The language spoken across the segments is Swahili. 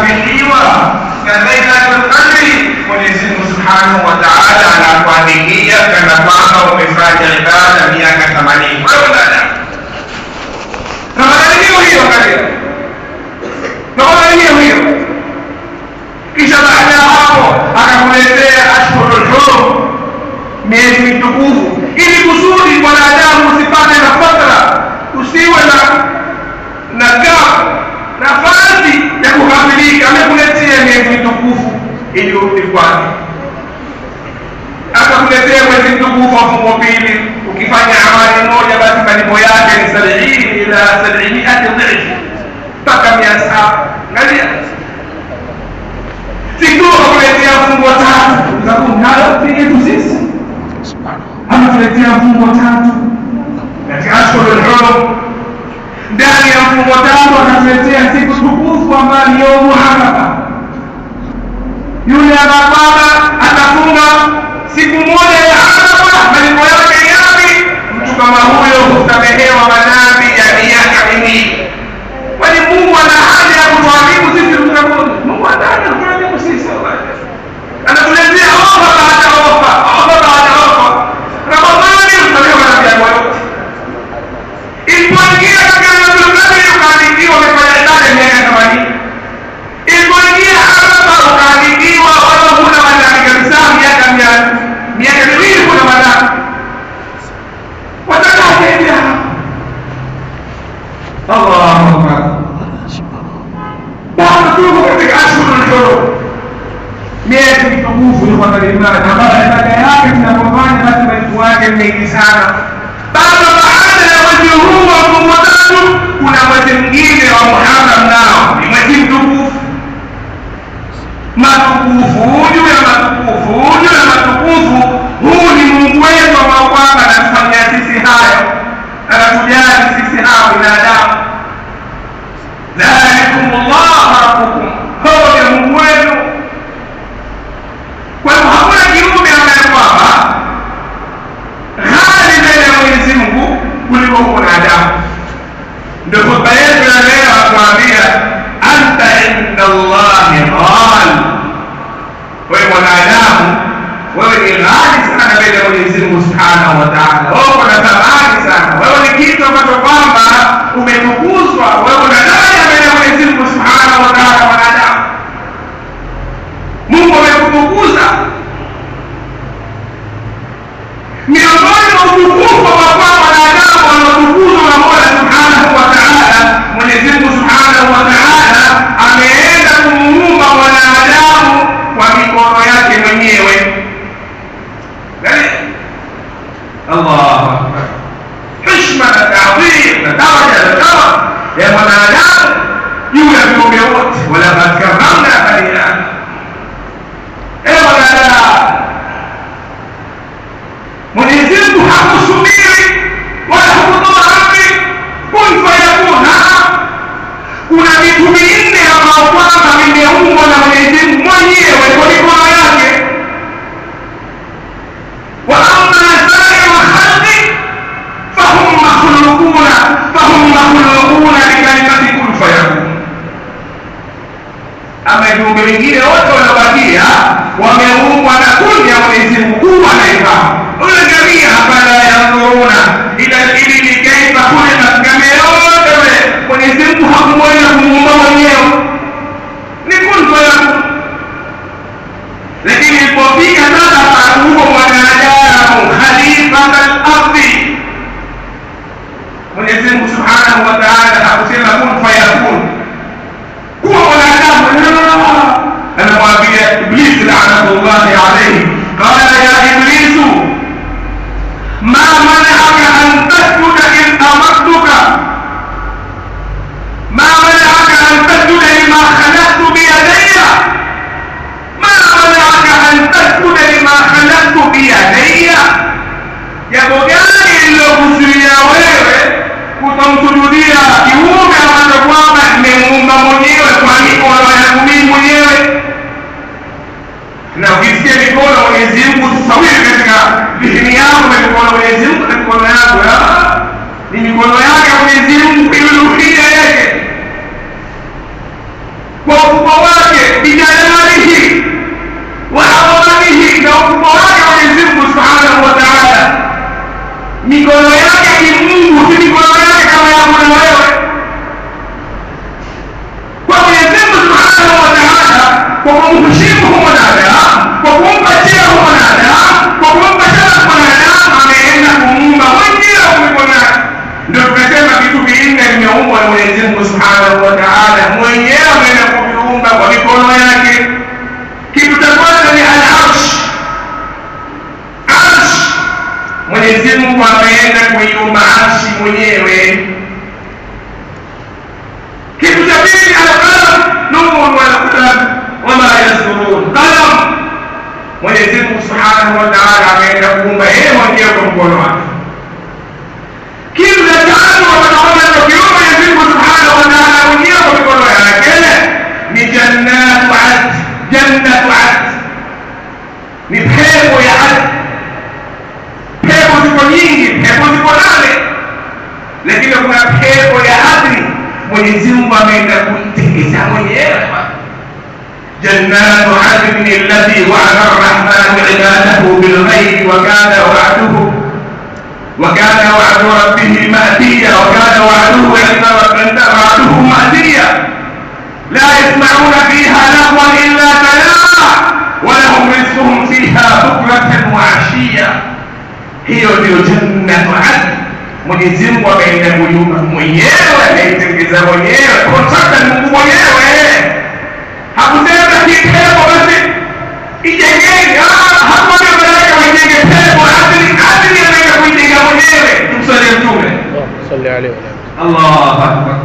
ukighafiliwa na Lailatul Qadri, Mwenyezi Mungu Subhanahu wa Ta'ala anakuandikia kana kwamba umefanya ibada miaka 80. Kwa dada Ramadhani hiyo kalia Ramadhani hiyo, kisha baada ya hapo akakuletea ashhurul hurum, miezi mitukufu, ili kusudi mwanadamu usipate na fatra, usiwe na gap nafasi ya kughafilika. Amekuletea miezi mitukufu ili urudi kwake, akakuletea mwezi mtukufu wa mfungo pili. Ukifanya amali moja, basi malipo yake ni 70 ila 700 dhif, mpaka 700. Angalia, siku akuletea mfungo tatu, nalo tu sisi ametuletea mfungo tatu katika ashhurul hurum. Ndani ya mfungo tatu akatuletea siku tukufu ambayo ni yaumu Arafa. Yule ambaye atafunga siku moja ya Arafa, malipo yake yapi? Mtu kama huyo husamehewa madhambi ya miaka 2. Kwani Mungu ana haja ya kutuadhibu sisi tunapokuwa? Mungu anataka kutuadhibu sisi wallahi. Anatuletea ofa baada ya ofa, ofa baada ya ofa. Ramadhani usamehewa na jambo yote. Ilipoingia katika Lailatul Qadri ukaandikiwa umefanya ibada miaka 80. Ilipoingia Arafa ukaandikiwa wala huna madhambi kabisa, miaka 200 kuna madhambi. Watakaje bila Allahu Akbar. Baada tuko katika ashhurul hurum, miezi mitukufu ni kwa imani ambayo ibada yake tunapofanya basi malipo yake ni mengi sana. Baada ya mwezi huu wa mfungo tatu kuna mwezi mwingine wa Muharram, nao ni mwezi mtukufu. Matukufu juu ya matukufu juu ya matukufu. Huu ni Mungu wetu ambao kwamba anatufanyia sisi hayo, anatujali sisi hao binadamu. Dhalikumullahu rabbukum, huyo ni Mungu wenu. Kwa hiyo hakuna kiumbe ambaye kwamba ghali mbele ya Mwenyezi Mungu kuliko mwanadamu. Ndio hotuba yetu ya leo atuambia anta inda Allahi ghali. Wewe mwanadamu, wewe ni ghali sana mbele ya Mwenyezi Mungu Subhanahu wa Ta'ala. Wewe una thamani sana, wewe ni kitu ambacho kwamba umetukuzwa, wewe una daraja mbele ya Mwenyezi Mungu Subhanahu wa Ta'ala. Mwanadamu, Mungu amekutukuza. Miongoni mwa utukufu wa wanadamu wanaotukuzwa na Mola Subhanahu wa Ta'ala, Mwenyezi Mungu Subhanahu wa Ta'ala ameenda kumuumba mwanadamu kwa mikono yake mwenyewe. Allahu Akbar. Heshima na taadhim na daraja na karama ya mwanadamu juu ya viumbe wote. Walaqad karramna bani Adam. Mwanadamu, Mwenyezi Mungu hakusubiri wala hakutoa amri kun fayakun. Kuna vitu vinne ambao kwamba vimeumbwa na Mwenyezi Mungu mwenyewe kwa mikono yake. Wa amma sairu khalqi fahum makhluquna bikalimati kun fayakun. Ama viumbe vingine wote waliobakia wameumbwa na kun ya Mwenyezi Mungu, kuwa na ifahamu. Unaangalia hapana yanzuruna ila ilili kaifa khuliqat, kama yote Mwenyezi Mungu hakumwona kumuumba mwenyewe, ni kun fayakun. Lakini ilipofika sasa akamuumba mwanadamu khalifatal ardi, Mwenyezi Mungu Subhanahu wa Ta'ala hakusema kun fayakun kuwa mwanadamu. Anamwambia Iblis la'natullahi alayhi, qala ya Iblis ma mana'aka an tasjuda in amartuka, ma mana'aka an tasjuda lima khalaqtu bi yadayya, ma mana'aka an tasjuda lima khalaqtu bi yadayya. Jambo gani lilokuzuia wewe kutomsujudia kiumbe ambacho kwamba nimemuumba mwenyewe kwa mikono yangu mimi mwenyewe? Na ukisikia mikono Mwenyezi Mungu tusawiri katika vihini yako na mikono Mwenyezi Mungu na mikono yako, ni mikono yake Mwenyezi Mungu iliyorudia yake kwa ukubwa wake. bijalalihi wa adhamanihi, na ukubwa wake Mwenyezi Mungu Subhanahu wa Ta'ala. Mikono yake kimungu si mikono yake kama yangu na wewe. Kwa Mwenyezi Mungu Subhanahu wa Ta'ala, kwa kumheshimu mwanadamu, kwa kumpa cheo mwanadamu, kwa kumpa sharafu mwanadamu, ameenda kumuumba mwenyewe kwa mikono yake. Ndio tunasema vitu vinne vimeumbwa na Mwenyezi Mungu Subhanahu wa Ta'ala mwenyewe, ameenda kuviumba kwa mikono yake. Kitu cha kwanza ni al-arsh. Arsh, Mwenyezi Mungu ameenda kuiumba arshi mwenyewe. Kitu cha pili al-qalam, nun wal qalam wama yasturun. Qalam, Mwenyezi Mungu Subhanahu wa Ta'ala ameenda kuumba yeye mwenyewe kwa mkono wake. Kitu cha tatu wanaona ndio kiumba Mwenyezi Mungu Subhanahu wa Ta'ala mwenyewe kwa mikono yake ni jannatu adn. Jannatu adn ni pepo ya adn. Pepo ziko nyingi, pepo ziko 8, lakini kuna pepo ya adni Mwenyezi Mungu ameenda kuitengeza mwenyewe. Jannatu adn allati wa'ada ar-rahmanu 'ibadahu bil ghaib wa kana wa'du rabbih ma'tiya wa kana wa'duhu 'inda wa'duhu ma'tiya la yasma'una fiha lahwan illa kalama wa lahum rizquhum fiha bukratan wa 'ashiyya. Hiyo ndio jannatu adn. Mwenyezi Mungu ameenda kuiumba mwenyewe, akaitengeza mwenyewe, kontrakta ni Mungu mwenyewe. Hakusema kipepo basi ijengeni, hakuambia malaika wajenge pepo. Adni ameenda kuijenga mwenyewe. Tumsalie Mtume sallallahu alaihi wasallam. Allahu akbar.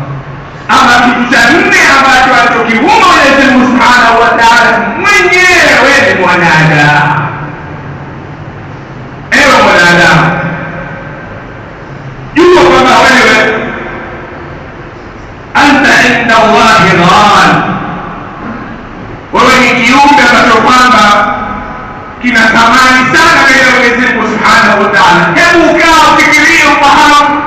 Ama kitu cha nne ambacho alichokiumba Mwenyezi Mungu Subhanahu wa Ta'ala mwenyewe ni mwanadamu. Ewe mwanadamu, jua kwamba wewe anta inda Allahi ghan. Wewe ni kiumbe ambacho kwamba kina thamani sana mbele ya Mwenyezi Mungu Subhanahu wa Ta'ala. Hebu ukaa ufikirie, ufahamu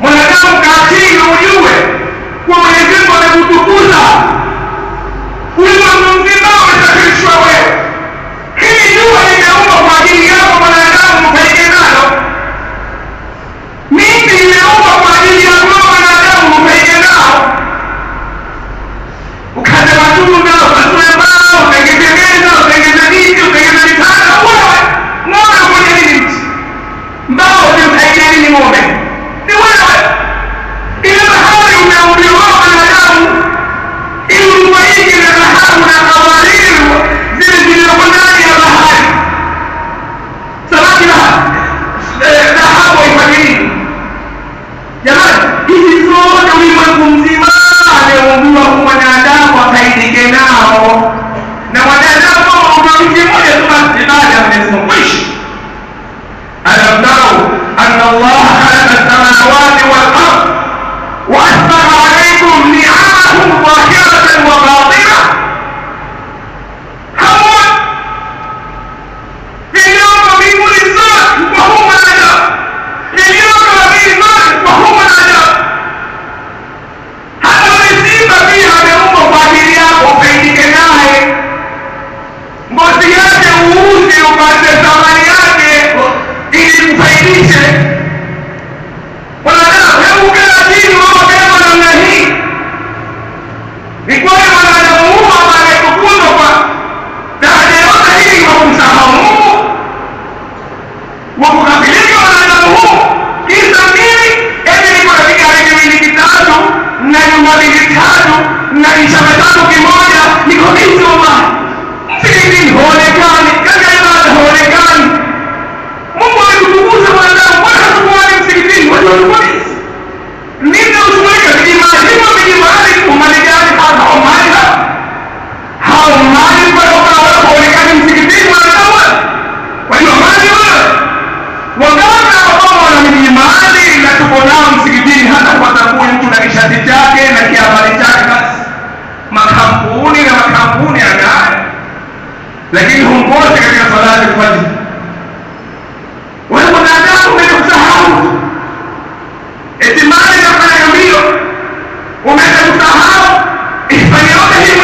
mwanadamu, kaa chini ujue kwa Mwenyezi Mungu amekutukuza. Ulimwengu mzima umesafirishwa wewe. Hili jua limeumbwa kwa ajili yako mwanadamu, ufaike nalo. Mimi nimeumbwa kwa ajili yako mwanadamu, ufaike nao. Ukate matunda, ukatue mbao, utengeze meza, utengeze viti, utengeze vitanda. Wewe ng'ombe kwenye nini mti? Mbao utamsaidia nini ng'ombe? Ni wewe. Ile bahari umeumbiwa mwanadamu ili ufaike na dhahabu na kawaliru zile zilizoko ndani ya bahari. Samaki na dhahabu haifanye nini? Jamani, hizi zote ulimwengu mzima ameumbiwa kwa mwanadamu akaidike nao. Na mwanadamu kama unawishi moja tu basi ibada ya Mwenyezi Mungu mwisho. Alam tarau anna Allah khalaqa as-samawati wal ard wa asbagha alaykum ni'amahu zahiratan wa batinah. Hawa vilioko mbinguni zote kwa huyu mwanadamu, vilioko mbinguni zote kwa huyu mwanadamu. Hata simba pia ameumbwa kwa ajili yako, ufaidike naye. Ngozi yake uuze upate thamani yake ili kufaidishe mwanadamu. Hebu kaa chini wewe kama namna hii. Ni kweli mwanadamu huyu ambaye amekuzwa kwa daraja yote hii kwa kumsahau Mungu, wa kukabilika mwanadamu huyu. Kisa nini? Eti niko na vigari viwili vitatu na nyumba mbili tatu na ishara tatu kimoja, niko hizo mama. Msikitini huonekani, katika ibada huonekani. Mungu alikutukuza mwanadamu, mbona hatukuoni msikitini? Watu walikuonisi nini ushughulika vijimali? Hivyo vijimali umali gani hapa? Umali hapa hao mali kwa sababu huonekani msikitini mwanadamu wewe. Kwa hiyo mali wewe wangapi ambao wana vijimali na tuko nao msikitini, hata kwa sababu mtu na kishati chake na kiabali chake, basi makampuni na makampuni anayo, lakini humkosi katika salati fajr. Wewe mwanadamu umekusahau eti mali ya kufanya mbio, umekusahau ifanye yote hii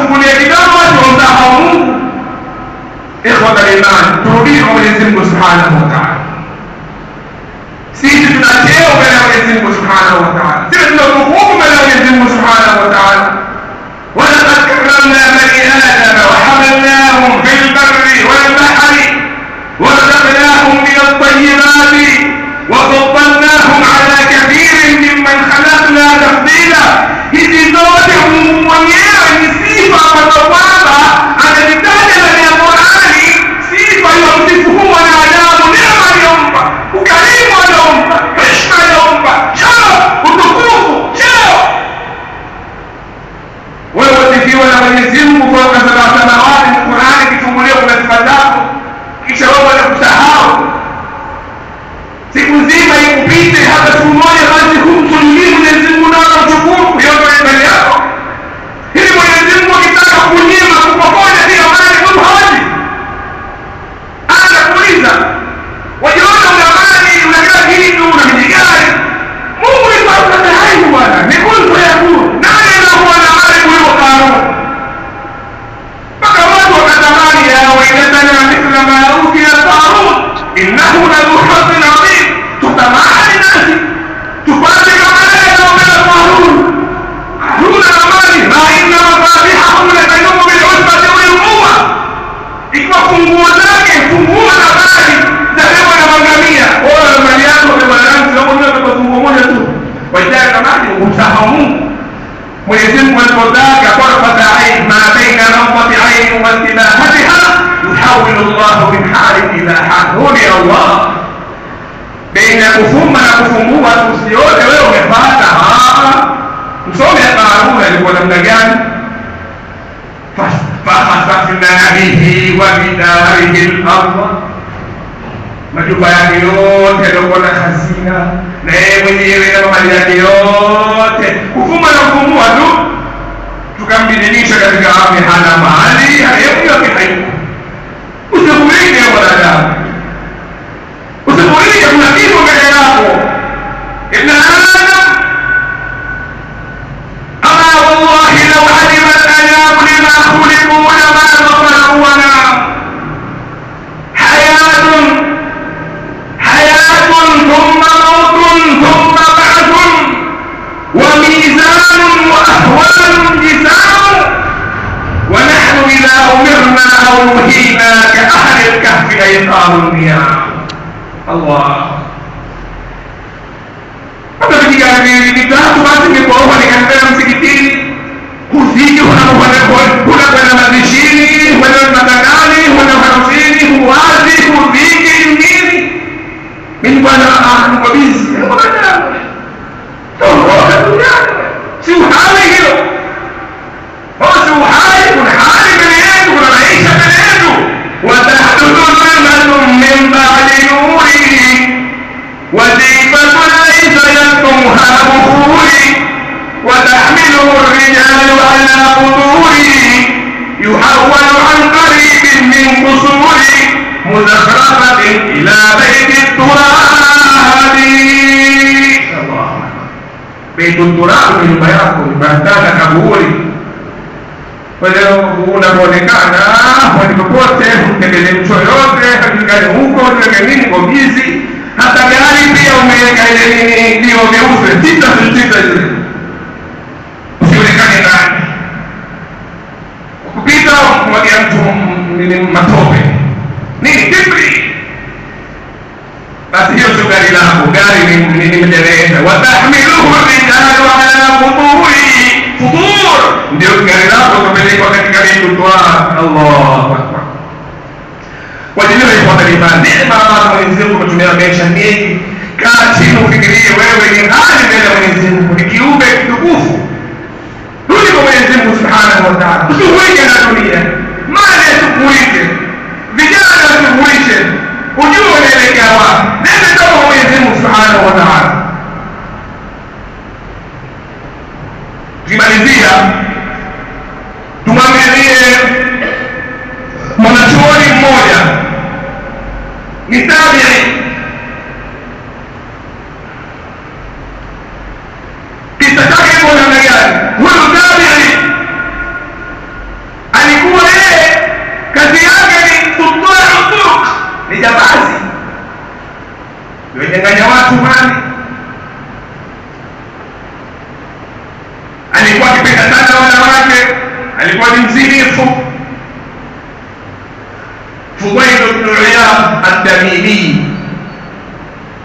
kufungulia kidogo watu wamsahau Mungu. Ikhwata al-iman, turudie kwa Mwenyezi Mungu Subhanahu wa Ta'ala. Sisi tuna cheo mbele ya Mwenyezi Mungu Subhanahu wa Ta'ala. Sisi tuna hukumu mbele ya Mwenyezi Mungu Subhanahu wa Ta'ala. ولقد كرمنا بني آدم وحملناهم في البر والبحر ورزقناهم من الطيبات وفضلناهم على كثير ممن خلقنا تفضيلا. hizi zote Mungu mwenyewe ni sifa ambazo kwamba anazitaja ndani ya Qur'ani, sifa ya msifu huu wanadamu, neema aliyompa, ukarimu aliyompa, heshima aliyompa, cheo, utukufu, cheo. Wewe usifiwe na Mwenyezi Mungu kwa sababu samawati ni Qur'ani kifungulia kwa sifa zako, kisha wewe unakusahau. Siku nzima ikupite hata siku moja basi kumsujudie Mwenyezi Mungu na kushukuru yote mbele yako. Ili Mwenyezi Mungu akitaka kunyima kupokonya hiyo mali Mungu hawezi. Anakuuliza, wajiona una mali, una kila kitu, una mijigari. Mungu ni kwa hai bwana, ni kunzo ya Mungu. Nani anakuwa na mali kuliko Karuni? Mpaka watu wakatamani ya wailazana mithla ma utiya Qarun innahu ladhu hazzin adhim. Tutamani nasi tupate kama yeye anaombea Qarun. Qarun ana mali, ma inna mafatihahu latayumu bil'usbati ulil quwwa. Ikiwa funguo zake, funguo za mali zabebwa na mangamia. Wewe mali yako beba rangi na wewe beba funguo moja tu. Wajaa kama ni kumsahau Mungu. Mwenyezi Mungu alipotaka tarfata ain ma baina rawdati ain wa istibahatiha yuhawwilu Allah min halin ila hal. Huni Allah baina kufumba na kufumbua, usione wewe umepata. Msome Qarun alikuwa namna gani? Fakhasafna bihi wa bidarihi al-ardh, majumba yake yote yalikuwa na hazina na yeye mwenyewe na mali yake yote. Kufumba na kufumbua tu, tukambadilisha katika ardhi, hana mali, hayuko hayuko. Usikurike wanadamu, usikurike kuna kitu mbele yako. Ibn Adam, ama wallahi law alima al-anam lima khuliqu lama ghafaru wa nam. Hayatun thumma mautun thumma ba'thun wa mizanun wa ahwalun jisam wa nahnu idha umirna aw nuhina ka ahli al-kahfi ayqamun niyam. Allah. Hata katika vitatu basi nilipoona nikaenda msikitini, kuzidi kuna mazishini, kuna matangani, kuna harusini, huwazi, kuzidi nini. Mimi bwana mkabizi. Toka duniani. Si uhai hilo. Si uhai, kuna hali mbele yetu, kuna maisha mbele yetu. Watahduthu ni'matun min ba'di nuri wazifatu laysa yaktumha bukhuri watahmiluhu ar-rijalu ala quduri yuhawwalu an qaribin min qusuri muzakhrafatin ila bayti turabi. Bayti turabi ni nyumba yako, ni bandana kaburi. Kwa hiyo unapoonekana hadi popote, mtembele mtu yote, hakikani huko tuweke nini kwa gizi, hata gari pia umeweka ile nini ndio geuze tita zile. Usionekane ndani. Kupita kumwagia mtu nini matope. Nini kibri? Basi hiyo sio gari lako, gari ni mjeleza. Watahmiluhu ar-rijalu ala quduri. Fudur ndio gari lako kupelekwa katika mitwa. Allahu Akbar. Kwa ajili ya kupata imani, neema ambazo Mwenyezi Mungu ametumia maisha mengi. Kaa chini ufikirie wewe ni nani mbele ya Mwenyezi Mungu, ni kiumbe kitukufu. Rudi kwa Mwenyezi Mungu Subhanahu wa Ta'ala. Usiuike na dunia. Mali yasikuike. Vijana wasikuike. Ujue unaelekea wapi. Nenda kwa Mwenyezi Mungu Subhanahu wa Ta'ala. Tukimalizia, tumwangalie mwanachuoni mmoja ni tabi'i. Kisa chake kwa namna gani? Huyu tabi'i alinyang'anya watu mali, alikuwa akipenda sana wanawake, alikuwa ni mzinifu. Fudail ibn Iyad at-Tamimi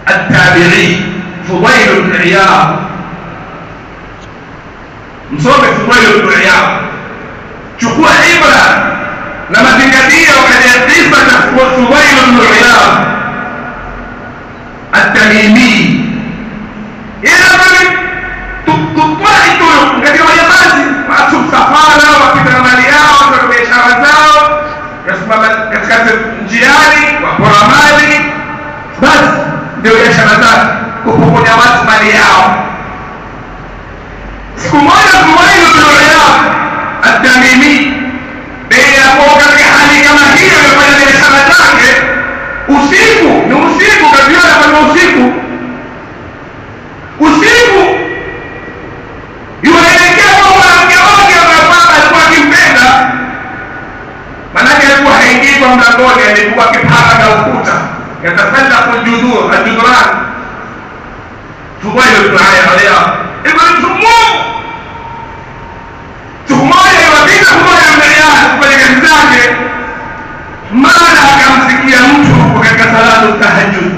at-Tabi'i, Fudail ibn Iyad, msome Fudail ibn Iyad, chukua ibra na mazingatio katika kisa cha Fudail ibn Iyad at-Tamimi. Tukwai tu katika majambazi, watu msafara wapita na mali yao, watu biashara zao, yasimama katika njiani, wapora mali, basi ndio biashara zao, kupokonya watu mali yao. Siku moja Fudail ibn Iyad at-Tamimi katika hali kama hiyo, amefanya biashara zake usiku, ni usiku kabisa, anafanya usiku yuelekea kwa mwanamke wake ambaye alikuwa akimpenda. Manake alikuwa haingii kwa mlangoni, alikuwa akipaka na ukuta, yatasallaqu al-judran. Fudail ibn Iyad ibn Tumum, siku moja iwapita Fudail ibn Iyad kwenye kazi zake, mara akamsikia mtu katika salatu tahajjud,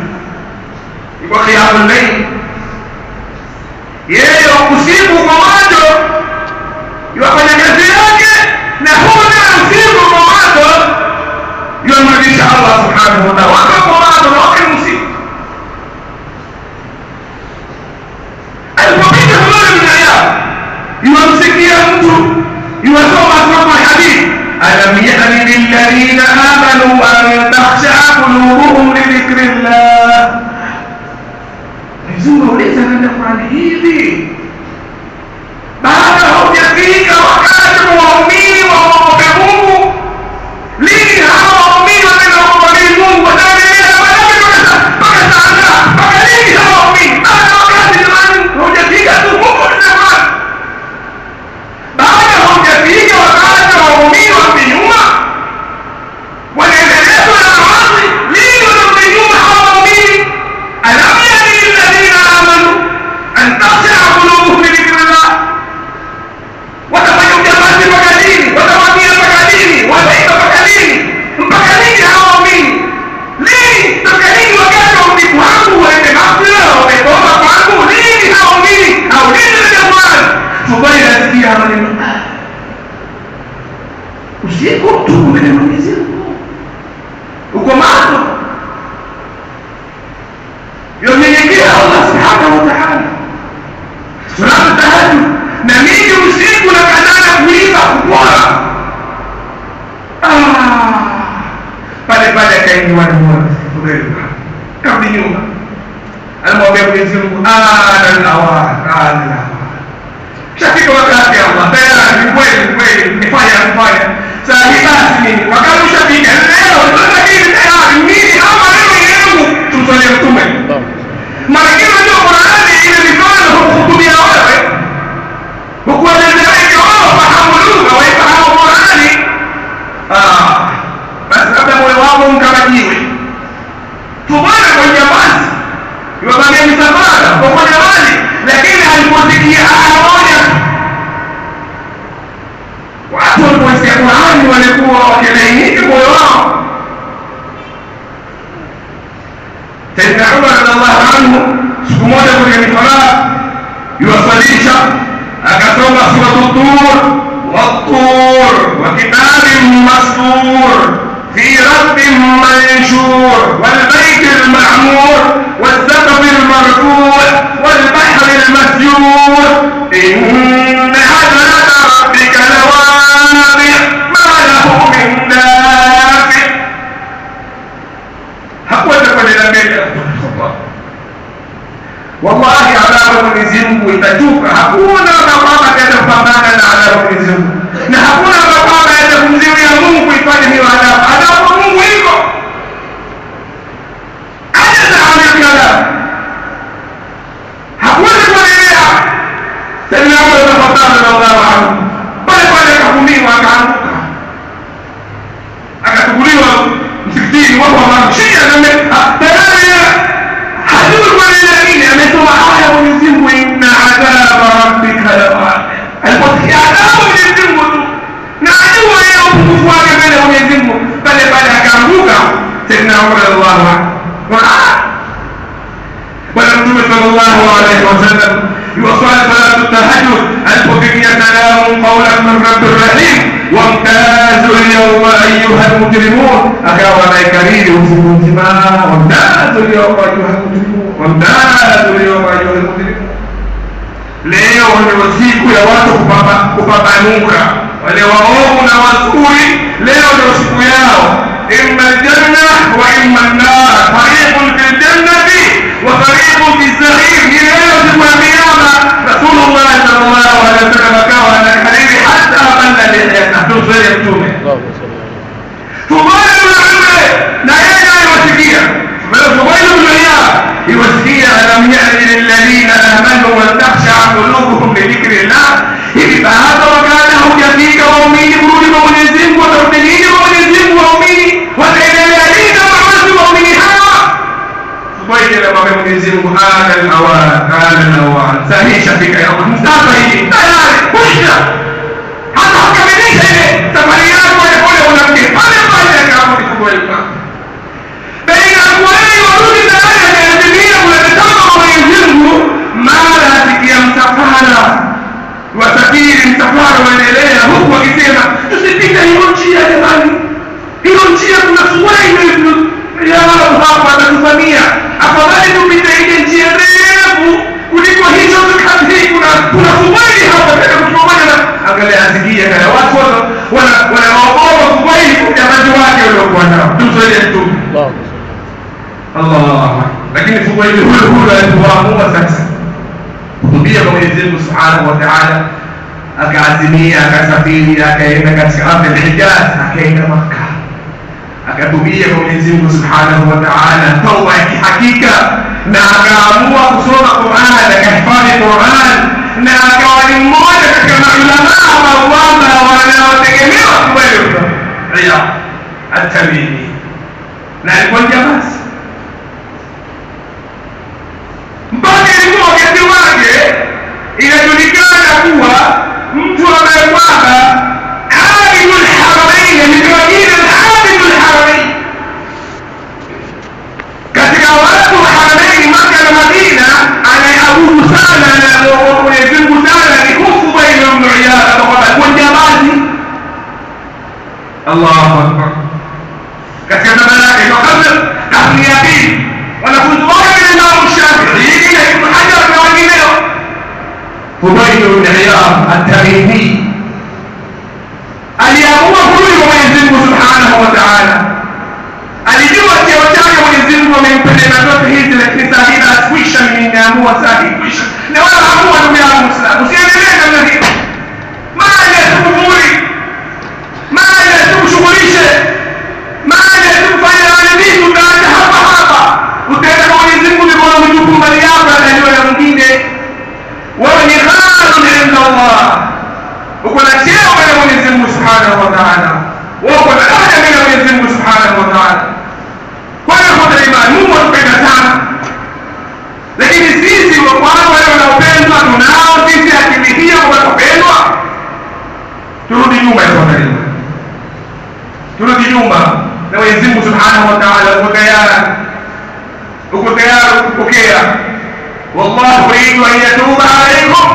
iko qiyamul layl, yeye usiku kwa macho yuafanya kazi yake, na huna usiku kwa macho yuamrudisha Allah subhanahu wa ta'ala, wako kwa macho na wako usiku. Alipopita Fudail ibn Iyad, yuamsikia mtu yuasoma sura hadithi, alam ya'ni lilladhina amanu an takhsha'a qulubuhum li dhikrillah. Mzungu uleza nenda Qur'ani hivi, baada haujafika wakati wa waumini waogope Mungu. Lini hawa waumini wanaomwamini Mungu wataendelea mpaka saa mpaka lini hawa waumini? Baada wakati jamani haujafika tu Mungu anasema, baada haujafika wakati wa waumini wa nyuma wanaendelezwa na maasi. Lini wanarudi nyuma hawa waumini? Alam ya'ni lilladhina amanu an takhsha'a qulubuhum li dhikrillah. Watafanya ujambazi mpaka lini? Watawamia mpaka lini? Wataiba mpaka lini? Mpaka lini hawa waumini? Lini? Mpaka lini wakati wa usiku wangu waende mafia wametoka kwangu? Lini hawa waumini? Au lini na jamani? Fudail asikia maneno usiku tu mbele ya Mwenyezi Mungu, uko macho yonyenyekea Allah subhanahu wa ta'ala, salatu tahajjud, na mimi usiku na kadana kuiba kupora. Pale akaingiwa na moyo Fudail, kabla nyuma alimwambia Mwenyezi Mungu, shafika wakati Allah tayari kweli nifanya sasa hivi. Basi mimi wakati ushafika leo, lakini tayari mimi ama leo yangu tumsalie Mtume. Mara nyingi ndio Qur'ani ile mifano hukutumia wewe, hukuelezea wao fahamu lugha wa fahamu Qur'ani. Basi labda moyo wako mkamajiwe. Fudail kwa jamani yeye msafara kwa jamani, lakini aliposikia aya moja, watu waliposikia Qur'ani walikuwa wakilainika moyo wao. Sayyidina Umar radhiallahu anhu siku moja kwenye mifara yuwasalisha, akasoma sura Tur, wat-Tur wa kitabin mastur fi rabbin manshur wal baytil ma'mur والسقف المرفوع والبحر المسجور إن عدلة ربك لواقع ما له من دافع. hakuweza kuendelea mbele. Wallahi adhabu Mwenyezi Mungu itachuka. Hakuna mapamba kaenda kupambana na adhabu Mwenyezi Mungu, na hakuna mapamba kaenda kumziwia Mungu kuifanya hiyo adhabu. Adhabu Mungu iko hakuwezi kuendelea. Sayyidina Umar radhiallahu anhu pale akahukumiwa, akaanguka, akatuguliwa msikitini, watu wanamshia na tayari hajui Sayyidina Umar radhiallahu anhu. Bwana Mtume sallallahu alaihi wasallam yuwasali salatu tahajjud alipofikia salamu qawlan min rabbir rahim wamtazu al-yawma ayyuha al-mujrimun, akawa anaikariri usiku mzima, wamtazu al-yawma ayyuha al-mujrimun, wamtazu al-yawma ayyuha al-mujrimun. Leo ndio siku ya watu kupambanuka, wale waovu na wazuri, leo ndio siku yao. Imma janna wa imma an-nar, fariqun fil jannati wa fariqun fis sa'ir. Ni leo siku ya kiyama. Rasulullah sallallahu alaihi wasallam akawa anakariri hata balla lihiyata, tusali mtume Fudail ibn Umar, na yeye aliwasikia Fudail ibn Umar iwasikia alam ya'ni lilladhina amanu wa takhsha qulubuhum li dhikrillah. Hivi baada wakati hujafika waumini kurudi kwa Mwenyezi Mungu, watarudi kwa Mwenyezi Mungu waumini, wataendelea nini na maasi waumini hawa? Fudail alimwambia Mwenyezi Mungu, ana al-awan, sahisha fika ya mstaba hii tayari kwisha, hata ukamilisha ile safari yako ya kule unamke pale pale kama ulivyokuwa. Baina kuwai warudi tayari anaendelea kuletana kwa Mwenyezi Mungu, mara asikia msafara wasafiri, msafara unaendelea huku wakisema tusipite hiyo njia jamani, hiyo njia kuna Suwaibu ya hapa atatufamia, afadhali tupite ile njia refu kuliko hizo tukati. Kuna Suwaibu hapa tena kutumoja na angalia asikia kana watu wanaogopa Suwaibu jamani wake waliokuwa nao. Tumsaidie tu Allah. Lakini Suwaibu huyo alipoamua sasa kutubia kwa Mwenyezi Mungu Subhanahu wa Ta'ala, akaazimia, akasafiri, akaenda katika ardhi ya Hijaz, akaenda Makkah, akatubia kwa Mwenyezi Mungu Subhanahu wa Ta'ala tauba ya kihakika, na akaamua kusoma Qur'an, akahifadhi Qur'an, na akawa ni mmoja katika maulama ambao wanaotegemewa kweli Riyadh at-Tamimi, na alikuwa jamasi mpaka ilikuwa wakati wake inajulikana kuwa mtu ambaye kwamba abidul haramain, amepewa jina la abidul haramain katika watu wa haramain Makka na Madina, anayeabudu sana na Mwenyezi Mungu sana ni Fudail ibn Iyad, kwa jambazi. Allahu Akbar. Katika zamani yake kabla karne ya pili, wanafunzi wake ni Imam Shafi'i na Ibn Hajar na wengineo. Fudail ibn Iyad at-Tamimi aliamua kurudi kwa Mwenyezi Mungu Subhanahu wa Ta'ala. Alijua cheo chake Mwenyezi Mungu amempeleka zote hizi, lakini saa hii asikwisha, nimeamua saa hii kwisha. Na wala hakuwa ndugu yangu Muislamu, usiendelee namna hiyo. Maana tukufuri, maana tukushughulishe, maana tukufanya maadhimisho baada hapa utaenda kwa Mwenyezi Mungu ni kwa mjukumu mbali yako na ndio ya mwingine. Wewe ni ghalun inda Allah, uko na cheo mbele Mwenyezi Mungu Subhanahu wa Ta'ala, wewe uko na daraja mbele Mwenyezi Mungu Subhanahu wa Ta'ala. Kwa hiyo kwa imani Mungu anapenda sana, lakini sisi kwa wale wanaopendwa tunao sisi akili hiyo kwa kupendwa. Turudi nyuma kwa karibu, turudi nyuma na Mwenyezi Mungu Subhanahu wa Ta'ala. Uko tayari kupokea? Wallahu yuridu an yatuba alaykum,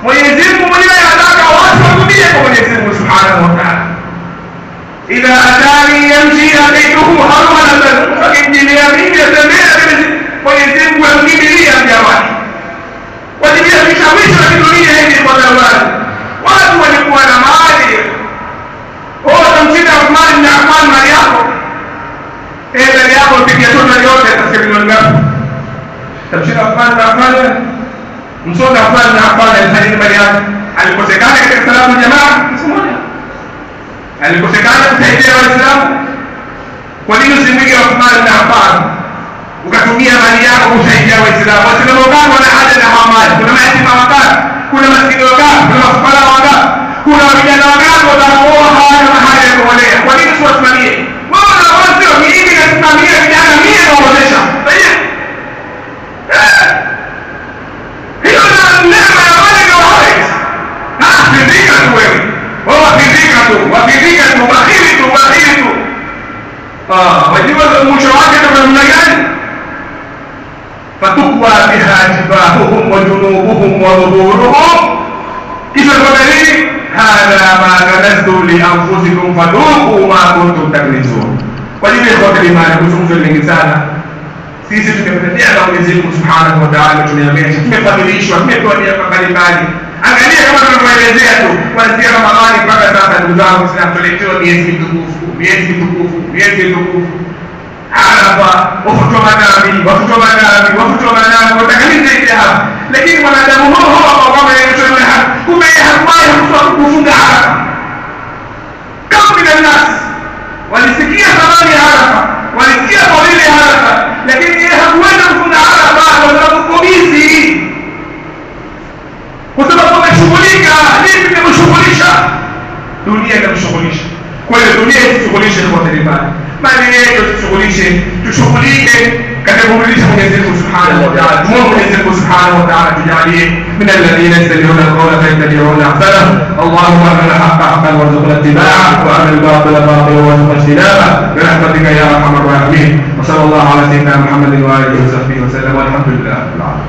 Mwenyezi Mungu mwenyewe anataka watu watubie kwa Mwenyezi Mungu Subhanahu wa Ta'ala. Idha atani yamshi atituhu harwalatan, fakimjilia mimi atembea Mwenyezi Mungu amkimbilia jamani. Wajibia vishawishi wa kidunia hivi kwa zamani, watu walikuwa na mali, tamshinda Uthman bin Affan mali yako, mbele yako pigia total yote katika milioni ngapi? Tamshinda Uthman bin Affan, msonda Uthman bin Affan alifanya mali yake, alikosekana katika salatu jamaa siku moja, alikosekana kusaidia Waislamu. Kwa nini usimwige Uthman bin Affan ukatumia mali yako kusaidia Waislamu? Waislamu wangapi wana haja na hamali? Kuna mayatima wangapi? Kuna maskini wangapi? Kuna mafukara wangapi? Kuna vijana wangapi wanaoa hawana mahali ya kuolea? Kwa nini tuwasimamie? Wao na wao mimi nasimamia vijana mimi nawaozesha. Hiyo ni neema ya wale ndio wale. Fizika tu wewe. Wao fizika tu, wafizika tu, bahili tu. wajua mwisho wake kwa namna gani? Fatukwa biha jibahuhum wa junubuhum wa dhuhuruhum, kisha kwa dalili hadha ma kanaztu li anfusikum fadhuqu ma kuntum taknizun. Kwa hivyo kwa imani kuzungumza mengi sana, sisi tumependea na Mwenyezi Mungu Subhanahu wa Ta'ala, tumeamesha, tumefadhilishwa, tumepewa neema mbalimbali. Angalia kama tunavyoelezea tu kuanzia Ramadhani mpaka sasa, ndugu zangu Waislamu, tuletewa miezi mitukufu, miezi mitukufu, miezi mitukufu. Arafa, wafutwa madhambi, wafutwa madhambi, wafutwa madhambi, watakaliza ijaba. Lakini wanadamu hao hao kwamba yanatolewa hapa, kumbe hakuwahi kufunga Arafa. Kama bila nasi walisikia thamani ya Arafa, walisikia fadhila ya Arafa, lakini yeye hakuweza kufunga Arafa kwa sababu kubizi, kwa sababu ameshughulika. Nini kimemshughulisha? Dunia inamshughulisha. Kwa hiyo dunia isishughulishe kwa serikali, bali yeye tushughulike katika kumridhisha Mwenyezi Mungu Subhanahu wa Ta'ala. Mungu Mwenyezi Mungu Subhanahu wa Ta'ala tujalie min alladhina yastami'una al-qawla fayattabi'una ahsanahu. Allahumma arina al-haqqa haqqan warzuqna ittiba'ahu wa arina al-batila batilan warzuqna ijtinabahu bi rahmatika ya arhamar rahimin. Wa sallallahu ala sayyidina Muhammadin wa alihi wa sahbihi wa sallam. Walhamdulillahi rabbil alamin.